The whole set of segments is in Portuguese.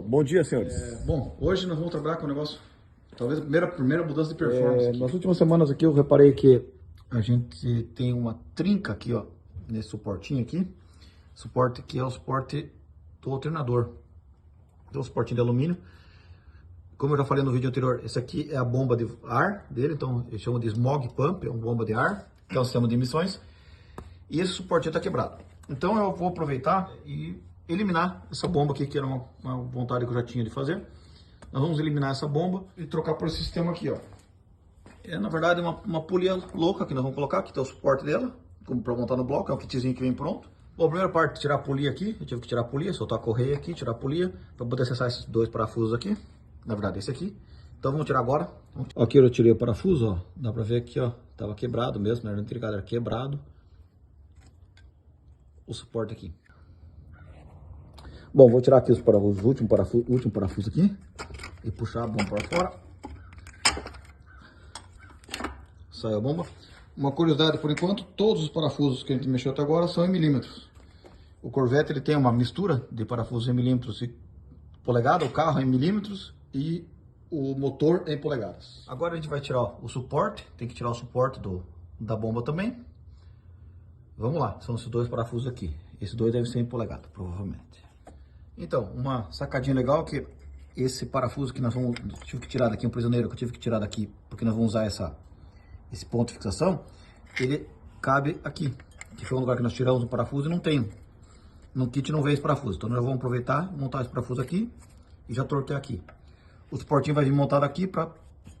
Bom dia, senhores. Bom, hoje nós vamos trabalhar com um negócio, talvez a primeira mudança de performance aqui. Nas últimas semanas aqui eu reparei que a gente tem uma trinca aqui, ó, nesse suportinho aqui. Suporte que é o suporte do alternador. Então, um suportinho de alumínio. Como eu já falei no vídeo anterior, esse aqui é a bomba de ar dele, então eles chamam de smog pump, é uma bomba de ar, que é um sistema de emissões. E esse suportinho está quebrado. Então eu vou aproveitar e eliminar essa bomba aqui, que era uma vontade que eu já tinha de fazer. Nós vamos eliminar essa bomba e trocar por esse sistema aqui, ó. É, na verdade, uma polia louca que nós vamos colocar, que tem o suporte dela, como para montar no bloco, é um kitzinho que vem pronto. Bom, a primeira parte, tirar a polia aqui, eu tive que tirar a polia, soltar a correia aqui, tirar a polia, para poder acessar esses dois parafusos aqui. Na verdade, esse aqui. Então vamos tirar agora. Aqui eu tirei o parafuso, ó. Dá pra ver aqui, ó. Tava quebrado mesmo, não era intrigado, era quebrado. O suporte aqui. Bom, vou tirar aqui os parafusos, o último parafuso aqui. E puxar a bomba para fora. Sai a bomba. Uma curiosidade, por enquanto, todos os parafusos que a gente mexeu até agora são em milímetros. O Corvette ele tem uma mistura de parafusos em milímetros e polegada, o carro é em milímetros e o motor é em polegadas. Agora a gente vai tirar o suporte, tem que tirar o suporte da bomba também. Vamos lá, são esses dois parafusos aqui. Esses dois devem ser em polegada, provavelmente. Então, uma sacadinha legal que esse parafuso que nós vamos, tive que tirar daqui, um prisioneiro que eu tive que tirar daqui, porque nós vamos usar esse ponto de fixação, ele cabe aqui, que foi um lugar que nós tiramos um parafuso e não tem. No kit não veio esse parafuso, então nós vamos aproveitar, montar esse parafuso aqui e já torcer aqui. O suportinho vai vir montado aqui para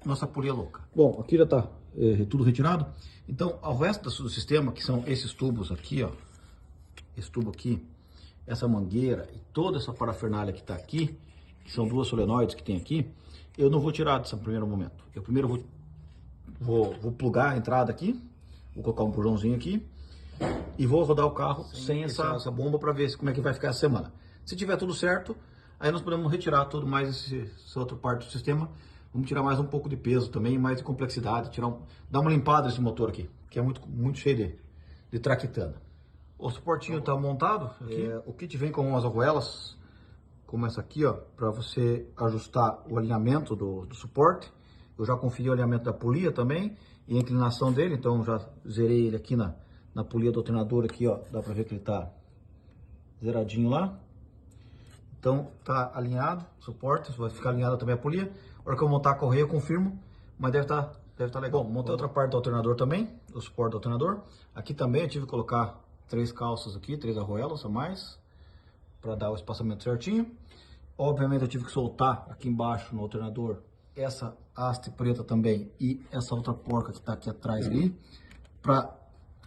nossa polia louca. Bom, aqui já está tudo retirado. Então, ao resto do sistema, que são esses tubos aqui, ó, esse tubo aqui, essa mangueira e toda essa parafernália que está aqui, que são duas solenoides que tem aqui, eu não vou tirar desse primeiro momento. Eu primeiro vou plugar a entrada aqui, vou colocar um bujãozinho aqui e vou rodar o carro sem essa bomba para ver como é que vai ficar essa semana. Se tiver tudo certo, aí nós podemos retirar todo mais essa outra parte do sistema. Vamos tirar mais um pouco de peso também, mais de complexidade, dar uma limpada nesse motor aqui, que é muito cheio de traquitana. O suportinho está montado aqui. O kit vem com umas argoelas, como essa aqui, ó, para você ajustar o alinhamento do suporte. Eu já conferi o alinhamento da polia também e a inclinação dele, então já zerei ele aqui na polia do alternador aqui, ó, dá para ver que ele tá zeradinho lá. Então tá alinhado o suporte, vai ficar alinhada também a polia. A hora que eu montar a correia eu confirmo, mas deve tá legal. Bom, montei outra parte do alternador também, do suporte do alternador. Aqui também eu tive que colocar 3 calças aqui, 3 argoelas a mais, para dar o espaçamento certinho. Obviamente eu tive que soltar aqui embaixo no alternador essa haste preta também e essa outra porca que tá aqui atrás ali, para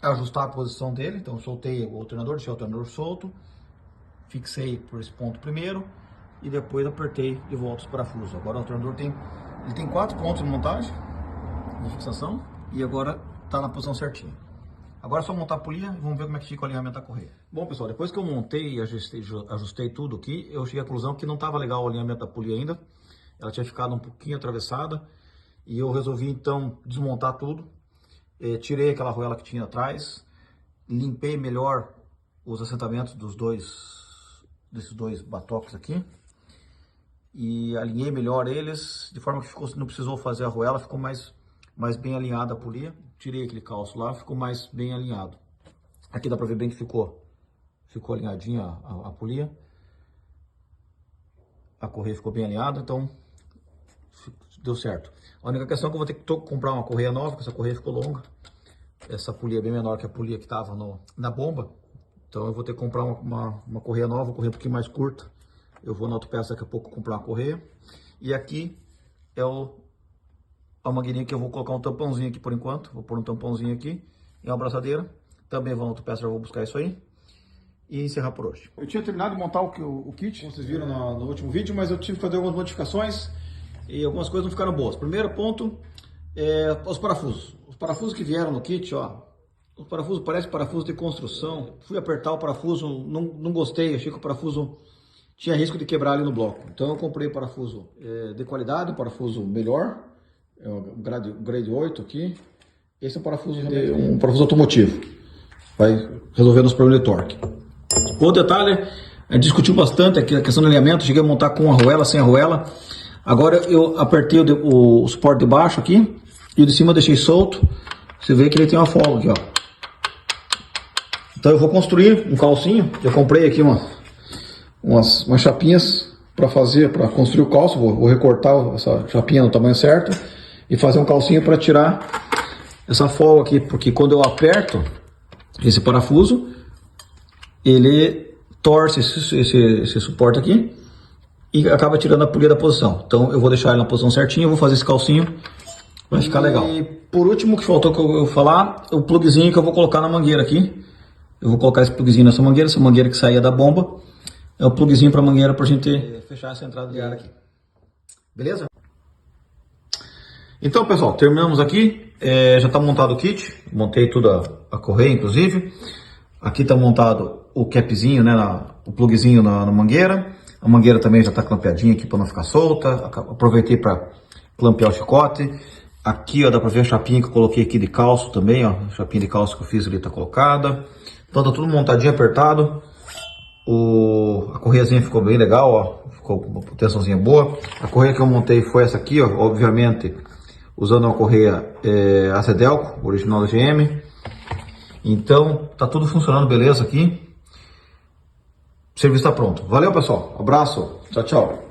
ajustar a posição dele. Então eu soltei o alternador, deixei o alternador solto, fixei por esse ponto primeiro e depois apertei de volta os parafusos. Agora o alternador tem 4 pontos de montagem, de fixação, e agora tá na posição certinha. Agora é só montar a polia e vamos ver como é que fica o alinhamento da correia. Bom, pessoal, depois que eu montei e ajustei tudo aqui, eu cheguei à conclusão que não estava legal o alinhamento da polia ainda. Ela tinha ficado um pouquinho atravessada e eu resolvi então desmontar tudo. Tirei aquela argoela que tinha atrás, limpei melhor os assentamentos desses dois batoques aqui e alinhei melhor eles, de forma que não precisou fazer a argoela, ficou mais bem alinhada a polia. Tirei aquele calço lá, ficou mais bem alinhado. Aqui dá pra ver bem que ficou alinhadinha a polia. A correia ficou bem alinhada, então deu certo. A única questão é que eu vou ter que comprar uma correia nova, porque essa correia ficou longa. Essa polia é bem menor que a polia que estava na bomba. Então eu vou ter que comprar uma correia nova, uma correia um pouquinho mais curta. Eu vou na autopeça daqui a pouco comprar uma correia. E aqui é a mangueirinha que eu vou colocar um tampãozinho aqui por enquanto. Vou pôr um tampãozinho aqui e uma abraçadeira. Também vou na autopeça, já vou buscar isso aí. E encerrar por hoje. Eu tinha terminado de montar o kit, como vocês viram no último vídeo, mas eu tive que fazer algumas modificações e algumas coisas não ficaram boas. Primeiro ponto é os parafusos. Os parafusos que vieram no kit, ó, os parafusos parecem parafusos de construção. Fui apertar o parafuso, não gostei, achei que o parafuso tinha risco de quebrar ali no bloco. Então eu comprei parafuso de qualidade, um parafuso melhor, um grade 8 aqui. Esse é um parafuso automotivo, vai resolver os problemas de torque. Outro detalhe, A gente discutiu bastante aqui a questão do alinhamento, cheguei a montar com arruela, sem arruela. Agora eu apertei o suporte de baixo aqui e o de cima eu deixei solto. Você vê que ele tem uma folga aqui, ó. Então eu vou construir um calcinho. Eu comprei aqui umas chapinhas para construir o calço. Vou recortar essa chapinha no tamanho certo e fazer um calcinho para tirar essa folga aqui, porque quando eu aperto esse parafuso, ele torce esse suporte aqui e acaba tirando a polia da posição. Então eu vou deixar ele na posição certinha, eu vou fazer esse calcinho, vai ficar legal. E por último, que faltou que eu falar, o plugzinho que eu vou colocar na mangueira aqui. Eu vou colocar esse plugzinho nessa mangueira, essa mangueira que saía da bomba. É o plugzinho para a mangueira para a gente fechar essa entrada de ar aqui. Beleza? Então, pessoal, terminamos aqui. Já está montado o kit. Montei tudo a correia, inclusive. Aqui está montado o capzinho, né, o plugzinho na mangueira. A mangueira também já está clampeadinha aqui para não ficar solta. Aproveitei para clampear o chicote. Aqui, ó, dá para ver a chapinha que eu coloquei aqui de calço também, ó. A chapinha de calço que eu fiz ali está colocada. Então tá tudo montadinho, apertado. A correiazinha ficou bem legal, ó. Ficou uma tensãozinha boa. A correia que eu montei foi essa aqui, ó. Obviamente, usando uma correia Acedelco, original da GM. Então, tá tudo funcionando beleza aqui. O serviço tá pronto. Valeu, pessoal. Abraço. Tchau, tchau.